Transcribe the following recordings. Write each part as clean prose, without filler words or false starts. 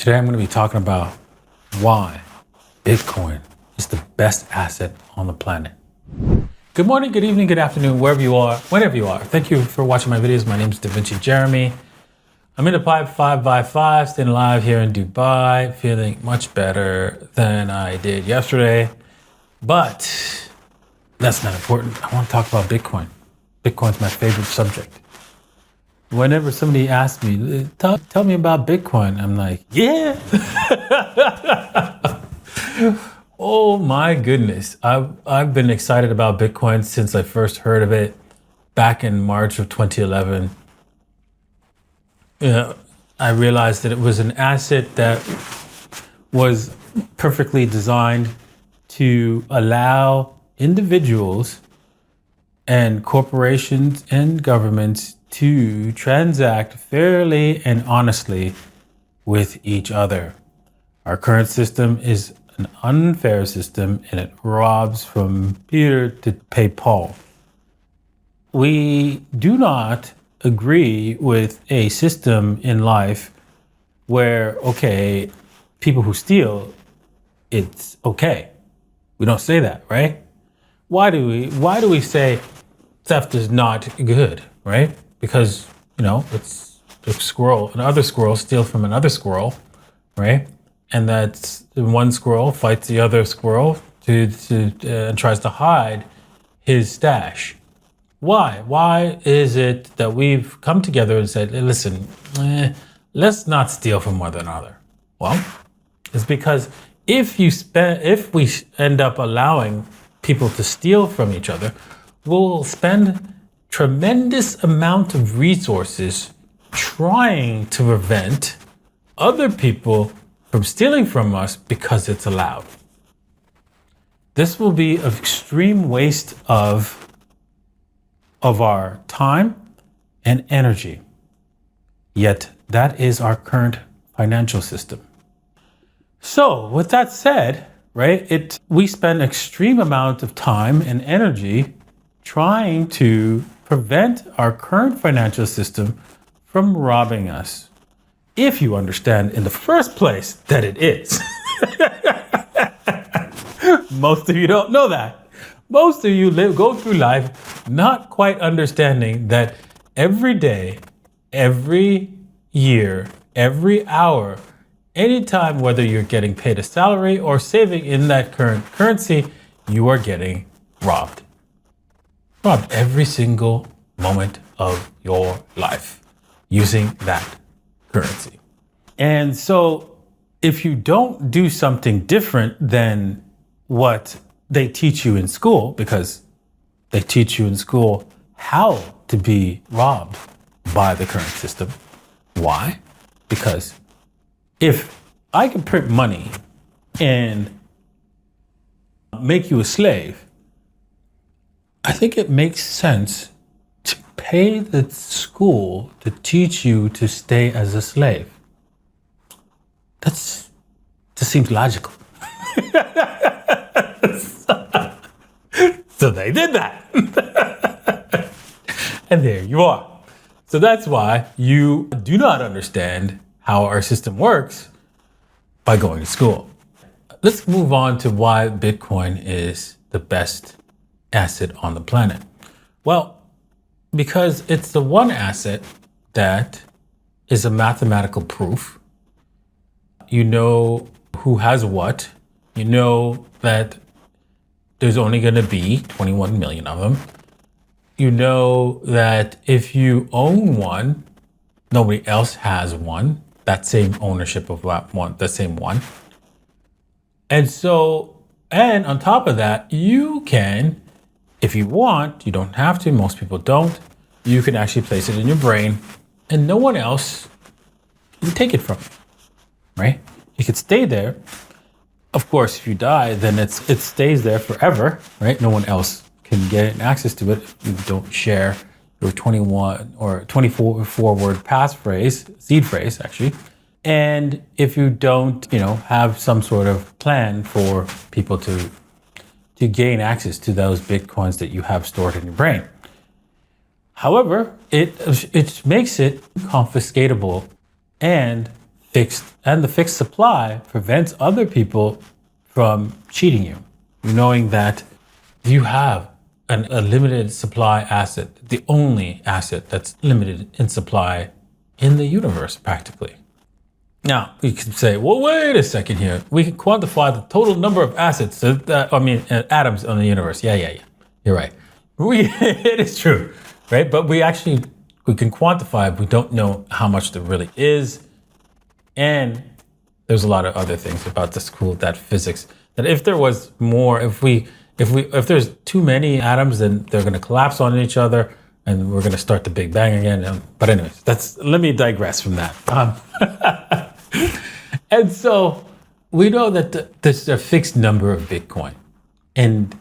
Today I'm going to be talking about why Bitcoin is the best asset on the planet. Good morning, good evening, good afternoon, wherever you are, whenever you are. Thank you for watching my videos. My name is DaVinci Jeremy. I'm in the Pipe 5x5, staying alive here in Dubai, feeling much better than I did yesterday. But that's not important. I want to talk about Bitcoin. Bitcoin's my favorite subject. Whenever somebody asks me, tell me about Bitcoin, I'm like, yeah. Oh my goodness. I've been excited about Bitcoin since I first heard of it back in March of 2011. I realized that it was an asset that was perfectly designed to allow individuals and corporations and governments to transact fairly and honestly with each other. Our current system is an unfair system, and it robs from Peter to pay Paul. We do not agree with a system in life where, okay, people who steal, it's okay. We don't say that, right? Why do we say theft is not good, right? Because, it's a squirrel, another squirrel steal from another squirrel, right? And that's one squirrel fights the other squirrel and tries to hide his stash. Why? Why is it that we've come together and said, listen, let's not steal from one another? Well, it's because if we end up allowing people to steal from each other, we'll spend tremendous amount of resources trying to prevent other people from stealing from us because it's allowed. This will be an extreme waste of our time and energy. Yet that is our current financial system. So with that said, right, we spend extreme amount of time and energy trying to prevent our current financial system from robbing us. If you understand in the first place that it is. Most of you don't know that. Most of you go through life not quite understanding that every day, every year, every hour, anytime, whether you're getting paid a salary or saving in that current currency, you are getting robbed. Robbed every single moment of your life using that currency. And so if you don't do something different than what they teach you in school, because they teach you in school how to be robbed by the current system. Why? Because if I can print money and make you a slave, I think it makes sense to pay the school to teach you to stay as a slave. Just seems logical. So they did that. And there you are. So that's why you do not understand how our system works by going to school. Let's move on to why Bitcoin is the best asset on the planet. Well, because it's the one asset that is a mathematical proof. You know who has what. You know that there's only going to be 21 million of them. You know that if you own one, nobody else has one. That same ownership of that one, the same one. And on top of that, you can, if you want, you don't have to, most people don't, you can actually place it in your brain and no one else can take it from you, right? It could stay there. Of course, if you die, then it stays there forever, right? No one else can get access to it if you don't share your 21 or 24 word seed phrase actually. And if you don't, have some sort of plan for people to gain access to those Bitcoins that you have stored in your brain. However, it makes it confiscatable and the fixed supply prevents other people from cheating you, knowing that you have a limited supply asset, the only asset that's limited in supply in the universe, practically. Now, you can say, well, wait a second here. We can quantify the total number of assets, atoms on the universe. Yeah. You're right. It is true, right? But we can quantify it. We don't know how much there really is. And there's a lot of other things about this that physics, that if there was more, if there's too many atoms, then they're going to collapse on each other and we're going to start the Big Bang again. But anyways, let me digress from that. And so we know that there's a fixed number of Bitcoin. And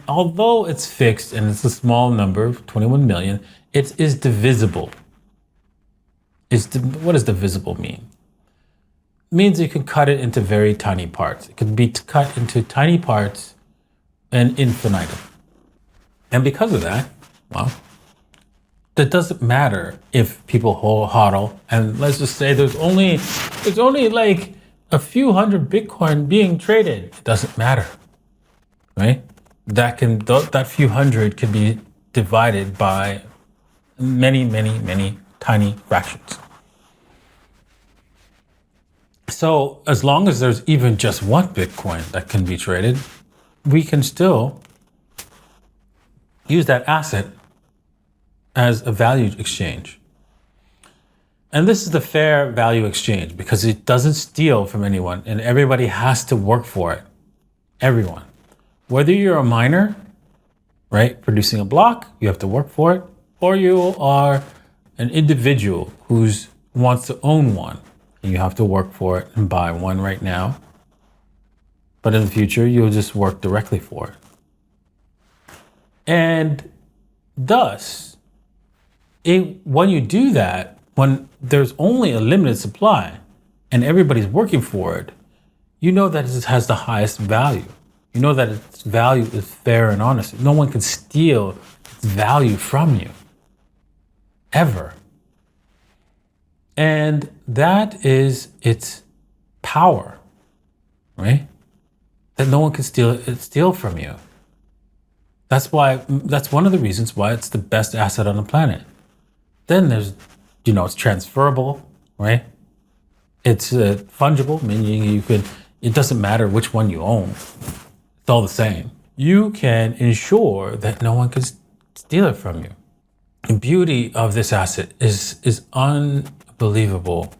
although it's fixed and it's a small number, 21 million, it is divisible. What does divisible mean? It means you can cut it into very tiny parts. It can be cut into tiny parts and infinitum. And because of that, well, it doesn't matter if people hodl, and let's just say there's only like a few hundred Bitcoin being traded. It doesn't matter, right? That few hundred can be divided by many tiny fractions. So as long as there's even just one Bitcoin that can be traded, we can still use that asset as a value exchange. And this is the fair value exchange because it doesn't steal from anyone and everybody has to work for it. Everyone. Whether you're a miner, right, producing a block, you have to work for it, or you are an individual who wants to own one and you have to work for it and buy one right now. But in the future, you'll just work directly for it. And thus, when you do that, when there's only a limited supply and everybody's working for it, you know that it has the highest value. You know that its value is fair and honest. No one can steal its value from you, ever. And that is its power, right? That no one can steal from you. That's one of the reasons why it's the best asset on the planet. Then there's, it's transferable, right? It's fungible, meaning it doesn't matter which one you own. It's all the same. You can ensure that no one can steal it from you. The beauty of this asset is unbelievable.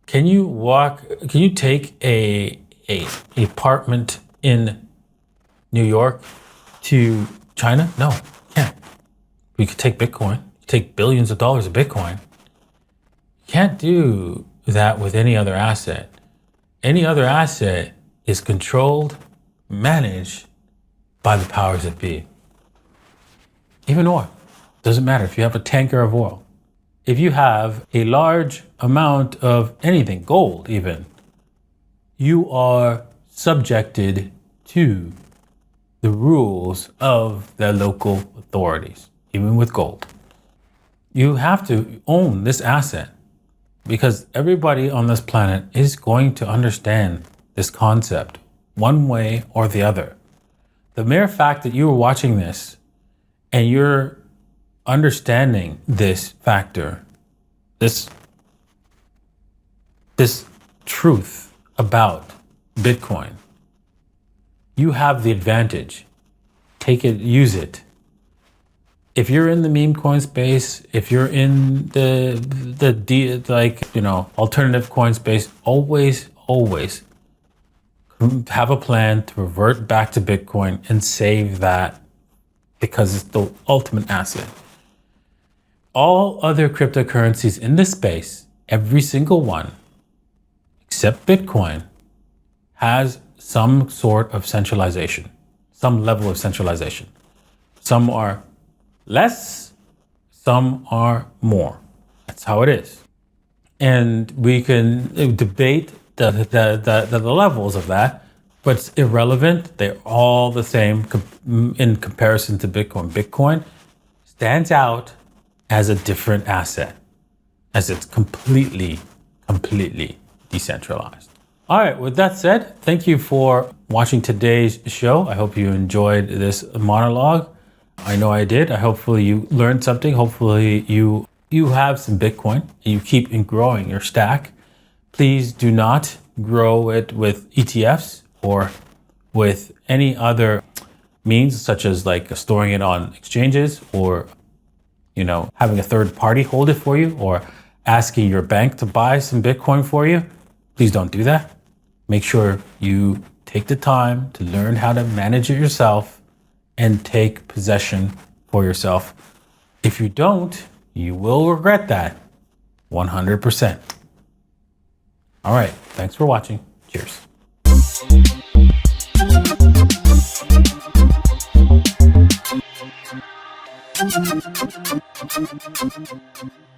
Can you take a apartment in New York to China? No, you can't. You could take Bitcoin. Take billions of dollars of Bitcoin. You can't do that with any other asset. Any other asset is controlled, managed by the powers that be. Even oil. Doesn't matter if you have a tanker of oil. If you have a large amount of anything, gold even, you are subjected to the rules of the local authorities, even with gold. You have to own this asset because everybody on this planet is going to understand this concept one way or the other. The mere fact that you are watching this and you're understanding this factor, this truth about Bitcoin, you have the advantage. Take it, use it. If you're in the meme coin space, if you're in the alternative coin space, always have a plan to revert back to Bitcoin and save that because it's the ultimate asset. All other cryptocurrencies in this space, every single one, except Bitcoin, has some sort of centralization, some level of centralization. Some are less, some are more. That's how it is. And we can debate the levels of that, but it's irrelevant. They're all the same in comparison to Bitcoin. Bitcoin stands out as a different asset, as it's completely completely decentralized. All right, with that said, thank you for watching today's show. I hope you enjoyed this monologue. I know I did. Hopefully you learned something. Hopefully you have some Bitcoin and you keep growing your stack. Please do not grow it with ETFs or with any other means, such as like storing it on exchanges or, having a third party hold it for you or asking your bank to buy some Bitcoin for you. Please don't do that. Make sure you take the time to learn how to manage it yourself and take possession for yourself. If you don't, you will regret that 100%. All right. Thanks for watching. Cheers.